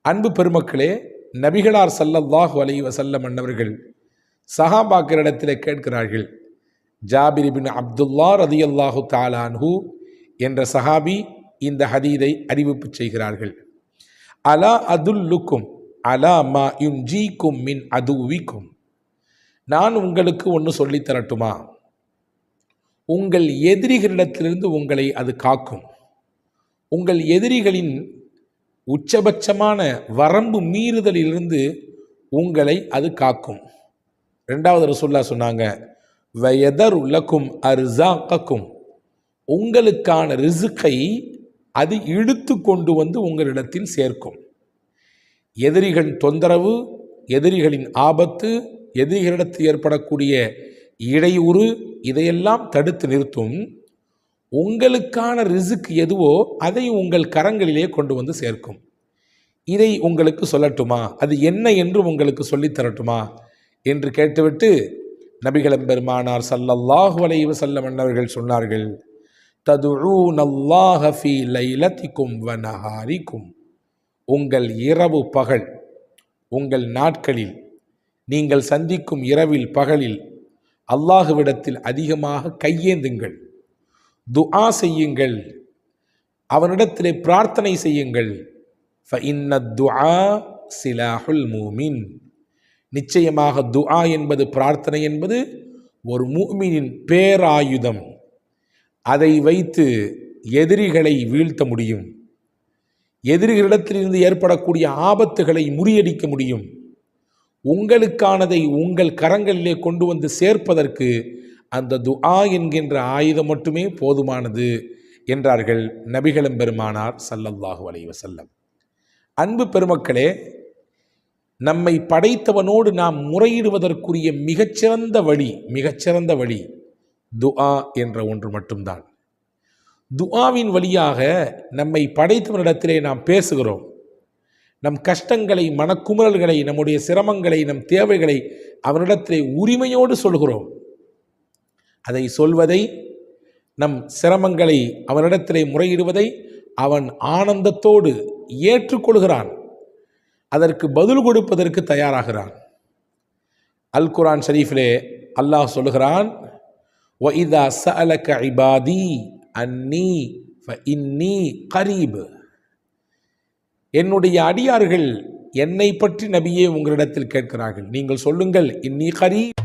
அன்பு பெருமக்களே, நபிகளார் ஸல்லல்லாஹு அலைஹி வஸல்லம் அன்னவர்கள் சஹாபாக்களிடத்தில் கேட்கிறார்கள். ஜாபிர் இப்னு அப்துல்லா ரலியல்லாஹு தஆலா அன்ஹு என்ற சஹாபி இந்த ஹதீதை அறிவிப்பு செய்கிறார்கள். அலா அதுல்லுக்கும் அலா மா யுன்ஜீக்கும் மின் அதுவிக்கும், நான் உங்களுக்கு ஒன்று சொல்லித் தரட்டுமா? உங்கள் எதிரிகளிடத்திலிருந்து உங்களை அது காக்கும். உங்கள் எதிரிகளின் உச்சபட்சமான வரம்பு மீறுதலிலிருந்து உங்களை அது காக்கும். ரெண்டாவது ரசூலுல்லாஹ் சொன்னாங்க, வயதருலக்கும் அர்ஸாக்கக்கும், உங்களுக்கான ரிசுக்கை அது இழுத்து கொண்டு வந்து உங்களிடத்தில் சேர்க்கும். எதிரிகளின் தொந்தரவு, எதிரிகளின் ஆபத்து, எதிரிகளிடத்தில் ஏற்படக்கூடிய இடையூறு, இதையெல்லாம் தடுத்து நிறுத்தும். உங்களுக்கான ரிசுக் எதுவோ அதை உங்கள் கரங்களிலே கொண்டு வந்து சேர்க்கும். இதை உங்களுக்கு சொல்லட்டுமா? அது என்ன என்று உங்களுக்கு சொல்லித் தரட்டுமா என்று கேட்டுவிட்டு நபிகள் பெருமானார் ஸல்லல்லாஹு அலைஹி வஸல்லம் அன்னவர்கள் சொன்னார்கள், ததுஊனல்லாஹ ஃபீ லைலத்திக்கும் வ நஹாரிக்கும், உங்கள் இரவு பகல், உங்கள் நாட்களில், நீங்கள் சந்திக்கும் இரவில் பகலில் அல்லாஹுவிடத்தில் அதிகமாக கையேந்துங்கள், துஆ செய்யுங்கள், அவனிடத்திலே பிரார்த்தனை செய்யுங்கள். ஃபஇன்ன துஆ சிலாஹுல் மூமின், நிச்சயமாக துஆ என்பது, பிரார்த்தனை என்பது ஒரு மூமினின் பேராயுதம். அதை வைத்து எதிரிகளை வீழ்த்த முடியும், எதிரிகளிடத்திலிருந்து ஏற்படக்கூடிய ஆபத்துகளை முறியடிக்க முடியும். உங்களுக்கானதை உங்கள் கரங்களிலே கொண்டு வந்து சேர்ப்பதற்கு அந்த துஆ என்கின்ற ஆயுதம் மட்டுமே போதுமானது என்றார்கள் நபிகளும் பெருமானார் ஸல்லல்லாஹு அலைஹி வஸல்லம். அன்பு பெருமக்களே, நம்மை படைத்தவனோடு நாம் முறையிடுவதற்குரிய மிகச்சிறந்த வழி துஆ என்ற ஒன்று மட்டும்தான். துஆவின் வழியாக நம்மை படைத்தவனிடத்திலே நாம் பேசுகிறோம். நம் கஷ்டங்களை, மனக்குமுறல்களை, நம்முடைய சிரமங்களை, நம் தேவைகளை அவனிடத்திலே உரிமையோடு சொல்கிறோம். அதை சொல்வதை, நம் சிரமங்களை அவனிடத்திலே முறையிடுவதை அவன் ஆனந்தத்தோடு ஏற்றுக்கொள்கிறான். அதற்கு பதில் கொடுப்பதற்கு தயாராகிறான். அல் குர்ஆன் ஷரீஃபிலே அல்லாஹ் சொல்கிறான், வஇதா ஸஅலக இபாதி அன்னி ஃபஇன்னி கரீப், என்னுடைய அடியார்கள் என்னை பற்றி நபியே உங்களிடத்தில் கேட்கிறார்கள், நீங்கள் சொல்லுங்கள், இன்னி kharif.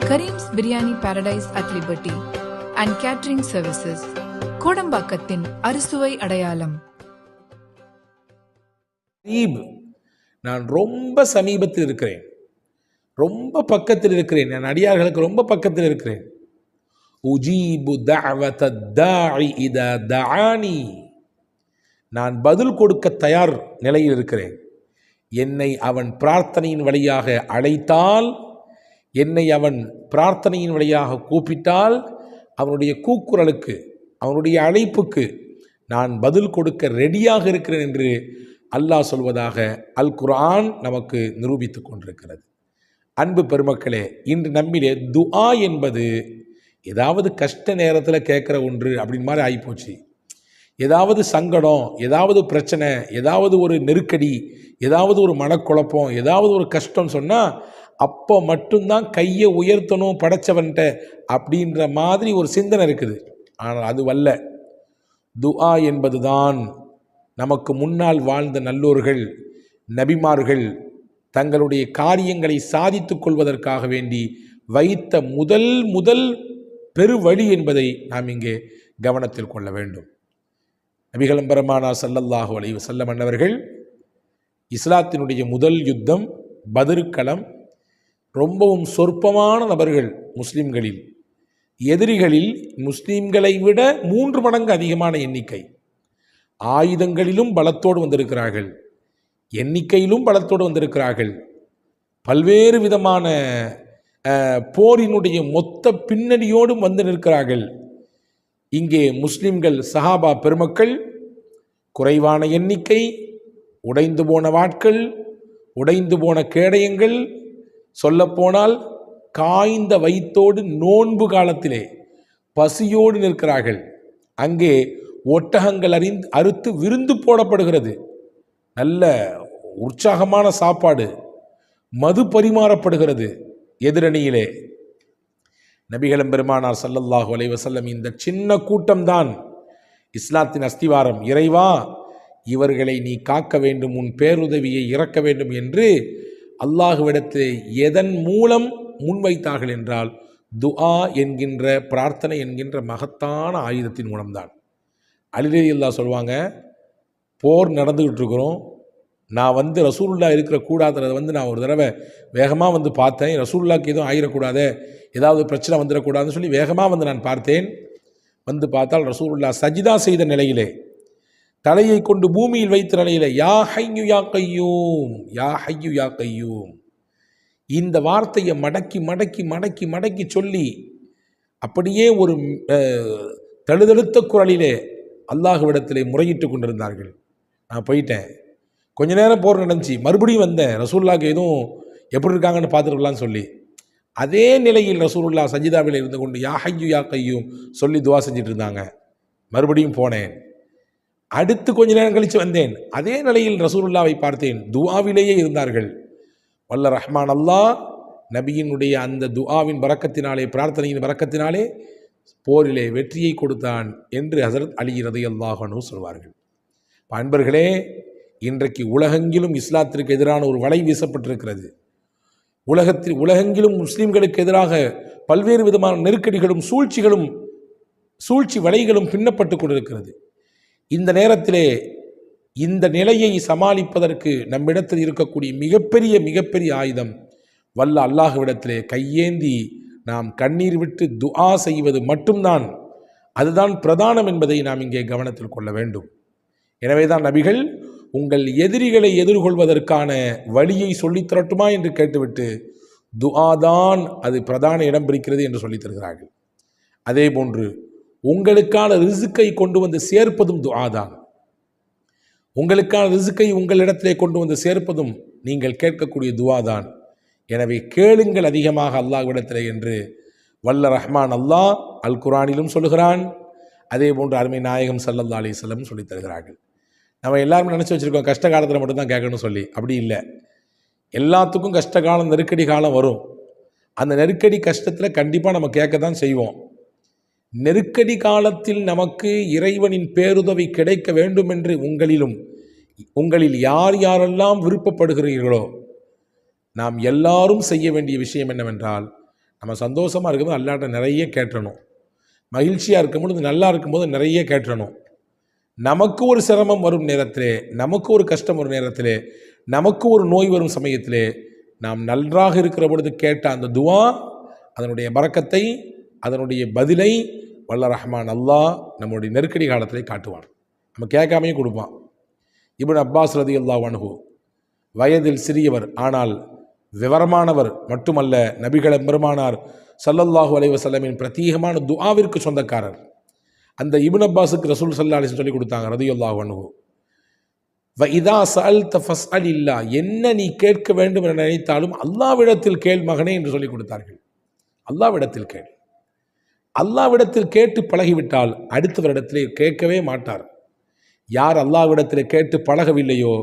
Kareem's Biryani Paradise at Liberty and Catering Services, கோடம்பாக்கத்தின் அறுசுவை அடையாளம். நான் ரொம்ப சமீபத்தில் இருக்கிறேன், ரொம்ப பக்கத்தில் இருக்கிறேன், நான் அடியார்களுக்கு ரொம்ப பக்கத்தில் இருக்கிறேன். உஜீபு தஅவத தாஇ இதா தஆனி, நான் பதில் கொடுக்க தயார் நிலையில் இருக்கிறேன். என்னை அவன் பிரார்த்தனையின் வழியாக அழைத்தால், என்னை அவன் பிரார்த்தனையின் வழியாக கூப்பிட்டால், அவனுடைய கூக்குரலுக்கு, அவனுடைய அழைப்புக்கு நான் பதில் கொடுக்க ரெடியாக இருக்கிறேன் என்று அல்லாஹ் சொல்வதாக அல் குர்ஆன் நமக்கு நிரூபித்து கொண்டிருக்கிறது. அன்பு பெருமக்களே, இன்று நம்மிலே துஆ என்பது ஏதாவது கஷ்ட நேரத்தில் கேட்குற ஒன்று அப்படின்னு மாதிரி ஆகிப்போச்சு. ஏதாவது சங்கடம், ஏதாவது பிரச்சனை, ஏதாவது ஒரு நெருக்கடி, ஏதாவது ஒரு மனக்குழப்பம், ஏதாவது ஒரு கஷ்டம் சொன்னால் அப்போ மட்டும்தான் கையை உயர்த்தணும் படைச்சவன்ட்ட அப்படின்ற மாதிரி ஒரு சிந்தனை இருக்குது. ஆனால் அதுவல்ல. துஆ என்பதுதான் நமக்கு முன்னால் வாழ்ந்த நல்லோர்கள், நபிமார்கள் தங்களுடைய காரியங்களை சாதித்துக் கொள்வதற்காக வேண்டி வைத்த முதல் பெருவழி என்பதை நாம் இங்கே கவனத்தில் கொள்ள வேண்டும். நபிகள் பெருமானார் ஸல்லல்லாஹு அலைஹி வஸல்லம் அன்னவர்கள் இஸ்லாத்தினுடைய முதல் யுத்தம் பத்ருக்களம், ரொம்பவும் சொற்பமான நபர்கள் முஸ்லிம்களில், எதிரிகளில் முஸ்லிம்களை விட 3 மடங்கு அதிகமான எண்ணிக்கை, ஆயுதங்களிலும் பலத்தோடு வந்திருக்கிறார்கள், எண்ணிக்கையிலும் பலத்தோடு வந்திருக்கிறார்கள், பல்வேறு விதமான போரினுடைய மொத்த பின்னணியோடும் வந்து நிற்கிறார்கள். இங்கே முஸ்லிம்கள் சஹாபா பெருமக்கள் குறைவான எண்ணிக்கை, உடைந்து போன வாட்கள், உடைந்து போன கேடயங்கள், சொல்லப்போனால் காய்ந்த வயிற்றோடு நோன்பு காலத்திலே பசியோடு நிற்கிறார்கள். அங்கே ஒட்டகங்கள் அறுத்து விருந்து போடப்படுகிறது. நல்ல உற்சாகமான சாப்பாடு, மது பரிமாறப்படுகிறது. எதிரணியிலே நபிகளும் பெருமானார் ஸல்லல்லாஹு அலைஹி வஸல்லம் இந்த சின்ன கூட்டம்தான் இஸ்லாத்தின் அஸ்திவாரம். இறைவா, இவர்களை நீ காக்க வேண்டும், உன் பேருதவியை இறக்க வேண்டும் என்று அல்லாஹ்விடத்தில் எதன் மூலம் முன்வைத்தார்கள் என்றால் துஆ என்கின்ற பிரார்த்தனை என்கின்ற மகத்தான ஆயுதத்தின் மூலம்தான். அலி ரலியல்லாஹு சொல்லுவாங்க, போர் நடந்துக்கிட்டு இருக்கிறோம், நான் ரசூலுல்லாஹ் இருக்கிற கூடாததை நான் ஒரு தடவை வேகமாக பார்த்தேன். ரசூலுல்லாஹ்க்கு எதுவும் ஆயிடக்கூடாது, ஏதாவது பிரச்சனை வந்துடக்கூடாதுன்னு சொல்லி வேகமாக நான் பார்த்தேன். பார்த்தால் ரசூலுல்லாஹ் சஜிதா செய்த நிலையிலே, தலையை கொண்டு பூமியில் வைத்த நிலையிலே, யா ஹய்யு யா கையூம், யா ஹய்யு யா கையூம், இந்த வார்த்தையை மடக்கி மடக்கி மடக்கி மடக்கி சொல்லி அப்படியே ஒரு தழுதழுத்த குரலிலே அல்லாஹ்விடத்திலே முறையிட்டு கொண்டிருந்தார்கள். நான் போயிட்டேன், கொஞ்ச நேரம் போர் நடந்துச்சு, மறுபடியும் வந்தேன், ரசூலுல்லாஹ்க்கு எதுவும் எப்படி இருக்காங்கன்னு பார்த்துருக்கலான்னு சொல்லி. அதே நிலையில் ரசூலுல்லாஹ் சஜிதாவில் இருந்து கொண்டு யா ஹய்யு யா கையூம் சொல்லி துவா செஞ்சுட்டு இருந்தாங்க. மறுபடியும் போனேன், அடுத்து கொஞ்ச நேரம் கழித்து வந்தேன், அதே நிலையில் ரசூலுல்லாவை பார்த்தேன், துஆவிலேயே இருந்தார்கள். வல்ல ரஹ்மான் அல்லாஹ் நபியினுடைய அந்த துஆவின் பரக்கத்தினாலே, பிரார்த்தனையின் பரக்கத்தினாலே போரிலே வெற்றியை கொடுத்தான் என்று ஹஸரத் அலி ரலியல்லாஹு அன்ஹு சொல்வார்கள். அன்பர்களே, இன்றைக்கு உலகெங்கிலும் இஸ்லாத்திற்கு எதிரான ஒரு வலை வீசப்பட்டிருக்கிறது. உலகெங்கிலும் முஸ்லிம்களுக்கு எதிராக பல்வேறு விதமான நெருக்கடிகளும் சூழ்ச்சி வலைகளும் பின்னப்பட்டு கொண்டிருக்கிறது. இந்த நேரத்திலே இந்த நிலையை சமாளிப்பதற்கு நம்மிடத்தில் இருக்கக்கூடிய மிகப்பெரிய ஆயுதம் வல்ல அல்லாஹ்விடத்திலே கையேந்தி நாம் கண்ணீர் விட்டு துஆ செய்வது மட்டும்தான். அதுதான் பிரதானம் என்பதை நாம் இங்கே கவனத்தில் கொள்ள வேண்டும். எனவேதான் நபிகள் உங்கள் எதிரிகளை எதிர்கொள்வதற்கான வழியை சொல்லித் தரட்டுமா என்று கேட்டுவிட்டு துஆதான் அது பிரதான இடம் பிடிக்கிறது என்று சொல்லித் தருகிறார்கள். அதே போன்று உங்களுக்கான ரிசுக்கை கொண்டு வந்து சேர்ப்பதும் துஆதான். உங்களுக்கான ரிசுக்கை உங்களிடத்திலே கொண்டு வந்து சேர்ப்பதும் நீங்கள் கேட்கக்கூடிய துஆதான். எனவே கேளுங்கள் அதிகமாக அல்லாஹ்விடத்திலே என்று வல்ல ரஹ்மான் அல்லாஹ் அல் குர்ஆனிலும் சொல்லுகிறான். அதே போன்று அருமை நாயகம் ஸல்லல்லாஹு அலைஹி வஸல்லம் சொல்லித் தருகிறார்கள். நம்ம எல்லாருமே நினச்சி வச்சுருக்கோம் கஷ்ட காலத்தில் மட்டும்தான் கேட்கணும்னு சொல்லி. அப்படி இல்லை, எல்லாத்துக்கும் கஷ்ட காலம், நெருக்கடி காலம் வரும். அந்த நெருக்கடி கஷ்டத்தில் கண்டிப்பாக நம்ம கேட்க தான் செய்வோம். நெருக்கடி காலத்தில் நமக்கு இறைவனின் பேருதவி கிடைக்க வேண்டும் என்று உங்களில் யாரெல்லாம் விருப்பப்படுகிறீர்களோ நாம் எல்லாரும் செய்ய வேண்டிய விஷயம் என்னவென்றால், நம்ம சந்தோஷமாக இருக்கும்போது அல்லாட்ட நிறைய கேட்டணும், மகிழ்ச்சியாக இருக்கும்போது நல்லா இருக்கும்போது நிறைய கேட்டணும். நமக்கு ஒரு சிரமம் வரும் நேரத்திலே, நமக்கு ஒரு கஷ்டம் வரும் நேரத்திலே, நமக்கு ஒரு நோய் வரும் சமயத்திலே நாம் நன்றாக இருக்கிற பொழுது கேட்ட அந்த துஆ, அதனுடைய பரக்கத்தை, அதனுடைய பதிலை வல்ல ரஹ்மான் அல்லாஹ் நம்முடைய நெருக்கடி காலத்திலே காட்டுவான். நம்ம கேட்காமையும் கொடுப்பான். இப்னு அப்பாஸ் ரலியல்லாஹு அன்ஹு வயதில் சிறியவர், ஆனால் விவரமானவர் மட்டுமல்ல, நபிகள் பெருமானார் ஸல்லல்லாஹு அலைஹி வஸல்லமின் பிரத்யேகமான துஆவிற்கு சொந்தக்காரர். அந்த இப்னு அப்பாஸுக்கு ரசூல் ஸல்லல்லாஹு அலைஹி வஸல்லம் சொல்லி கொடுத்தாங்க ரலியல்லாஹு அன்ஹு, வ இதா சஅல்த ஃபஸ்அலில்லாஹ், என்ன நீ கேட்க வேண்டும் என நினைத்தாலும் அல்லாஹ்விடத்தில் கேள் மகனே என்று சொல்லி கொடுத்தார்கள். அல்லாஹ்விடத்தில் கேள். அல்லாஹ்விடத்தில் கேட்டு பழகிவிட்டால் அடுத்தவரிடத்திலே கேட்கவே மாட்டார். யார் அல்லாஹ்விடத்தில் கேட்டு பழகவில்லையோ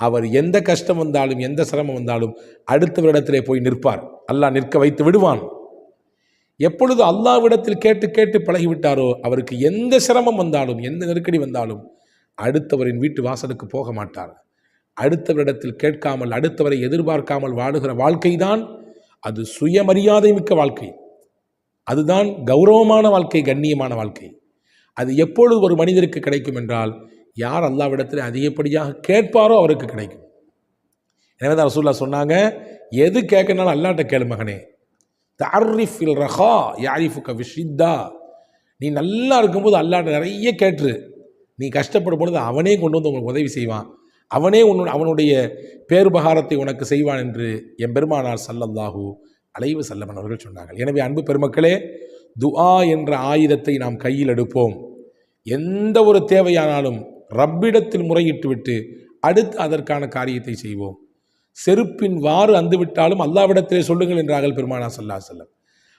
அவர் எந்த கஷ்டம் வந்தாலும் எந்த சிரமம் வந்தாலும் அடுத்தவரிடத்திலே போய் நிற்பார். அல்லாஹ் நிற்க வைத்து விடுவான். எப்பொழுது அல்லாஹ்விடத்தில் கேட்டு கேட்டு பழகிவிட்டாரோ அவருக்கு எந்த சிரமம் வந்தாலும் எந்த நெருக்கடி வந்தாலும் அடுத்தவரின் வீட்டு வாசலுக்கு போக மாட்டார். அடுத்தவரிடத்தில் கேட்காமல், அடுத்தவரை எதிர்பார்க்காமல் வாழுகிற வாழ்க்கை தான் அது சுயமரியாதை மிக்க வாழ்க்கை. அதுதான் கௌரவமான வாழ்க்கை, கண்ணியமான வாழ்க்கை. அது எப்பொழுது ஒரு மனிதருக்கு கிடைக்கும் என்றால், யார் அல்லாஹ்விடத்தில் அதிகப்படியாக கேட்பாரோ அவருக்கு கிடைக்கும். எனவே தான் ரசூலுல்லாஹ் சொன்னாங்க, எது கேட்கனாலும் அல்லாஹ்ட்ட கேளு மகனே. தஅர்ரிஃபில் ரஹா யாரிஃபுக ஃபிஷ்ஷித்தா, நீ நல்லா இருக்கும்போது அல்லாஹ்ட்ட நிறைய கேட்டுரு. நீ கஷ்டப்படும் பொழுது அவனே கொண்டு வந்து உங்களுக்கு உதவி செய்வான், அவனே அவனுடைய பேருபகாரத்தை உனக்கு செய்வான் என்று எம்பெருமானார் ஸல்லல்லாஹு அலைஹி வஸல்லம் அவர்கள் சொன்னார்கள். எனவே அன்பு பெருமக்களே, துஆ என்ற ஆயுதத்தை நாம் கையில் எடுப்போம். எந்த ஒரு தேவையானாலும் ரப்பிடத்தில் முறையிட்டு விட்டு அடுத்து அதற்கான காரியத்தை செய்வோம். செருப்பின் வாறு அந்துவிட்டாலும் அல்லாவிடத்திலே சொல்லுங்கள் என்றார்கள் பெருமானா ஸல்லல்லாஹு அலைஹி வஸல்லம்.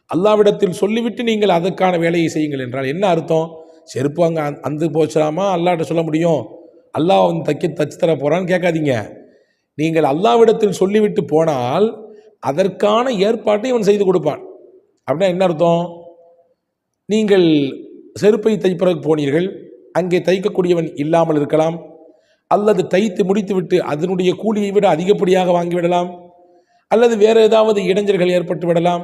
அல்லாவிடத்தில் சொல்லிவிட்டு நீங்கள் அதற்கான வேலையை செய்யுங்கள் என்றால் என்ன அர்த்தம்? செருப்பு அங்கே அந்து போச்சாமா அல்லாஹ்ட்ட சொல்ல முடியும்? அல்லாஹ் வந்து தச்சு தர போகிறான்னு கேட்காதீங்க. நீங்கள் அல்லாவிடத்தில் சொல்லிவிட்டு போனால் அதற்கான ஏற்பாட்டை அவன் செய்து கொடுப்பான். அப்படின்னா என்ன அர்த்தம்? நீங்கள் செருப்பை தைப்பதற்கு போனீர்கள், அங்கே தைக்கக்கூடியவன் இல்லாமல் இருக்கலாம், அல்லது தைத்து முடித்துவிட்டு அதனுடைய கூலியை விட அதிகப்படியாக வாங்கிவிடலாம், அல்லது வேறு ஏதாவது இடைஞ்சல்கள் ஏற்பட்டு விடலாம்.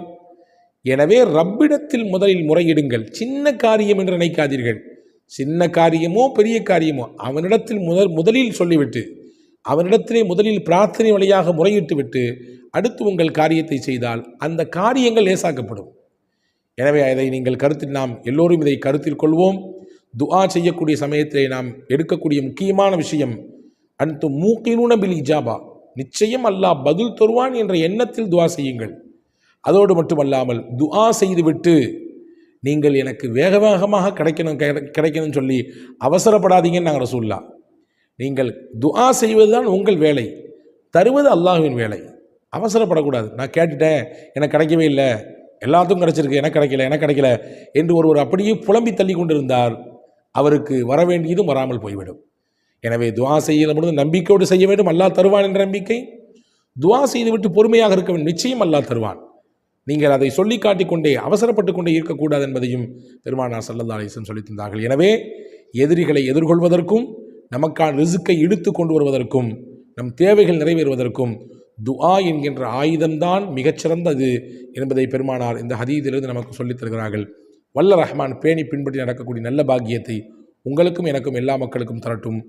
எனவே ரப்பிடத்தில் முதலில் முறையிடுங்கள். சின்ன காரியம் என்று நினைக்காதீர்கள். சின்ன காரியமோ பெரிய காரியமோ அவனிடத்தில் முதலில் சொல்லிவிட்டு அவனிடத்திலே முதலில் பிரார்த்தனை வழியாக முறையிட்டு விட்டு அடுத்து உங்கள் காரியத்தை செய்தால் அந்த காரியங்கள் லேசாக்கப்படும். எனவே அதை நீங்கள் நாம் எல்லோரும் இதை கருத்தில் கொள்வோம். துஆ செய்யக்கூடிய சமயத்திலே நாம் எடுக்கக்கூடிய முக்கியமான விஷயம் அன்து மூக்கினூன பில் இஜாபா, நிச்சயம் அல்லாஹ் பதில் தருவான் என்ற எண்ணத்தில் துஆ செய்யுங்கள். அதோடு மட்டுமல்லாமல் துஆ செய்துவிட்டு நீங்கள் எனக்கு வேக வேகமாக கிடைக்கணும்னு சொல்லி அவசரப்படாதீங்கன்னு நாங்கள் ரசூலுல்லாஹ். நீங்கள் துஆ செய்வது தான் உங்கள் வேலை, தருவது அல்லாஹ்வின் வேலை. அவசரப்படக்கூடாது. நான் கேட்டுட்டேன், எனக்கு கிடைக்கவே இல்லை, எல்லாத்துக்கும் கிடைச்சிருக்கு, எனக்கு கிடைக்கல என்று ஒருவர் அப்படியே புலம்பி தள்ளி கொண்டிருந்தார், அவருக்கு வர வேண்டியதும் வராமல் போய்விடும். எனவே துஆ செய்யும் பொழுது நம்பிக்கையோடு செய்ய வேண்டும். அல்லாஹ் தருவான் என்ற நம்பிக்கை. துஆ செய்துவிட்டு பொறுமையாக இருக்க வேண்டும். நிச்சயம் அல்லாஹ் தருவான். நீங்கள் அதை சொல்லி காட்டிக்கொண்டே அவசரப்பட்டு கொண்டே இருக்கக்கூடாது என்பதையும் பெருமானார் ஸல்லல்லாஹு அலைஹி வஸல்லம் சொல்லித் தந்தார்கள். எனவே எதிரிகளை எதிர்கொள்வதற்கும் நமக்கான ரிஸ்கை இழுத்து கொண்டு வருவதற்கும் நம் தேவைகள் நிறைவேறுவதற்கும் துஆ என்கின்ற ஆயுதம்தான் மிகச்சிறந்தது என்பதை பெருமானார் இந்த ஹதீஸிலிருந்து நமக்கு சொல்லித் தருகிறார்கள். வல்ல ரஹ்மான் பேணி பின்பற்றி நடக்கக்கூடிய நல்ல பாக்கியத்தை உங்களுக்கும் எனக்கும் எல்லா மக்களுக்கும் தரட்டும்.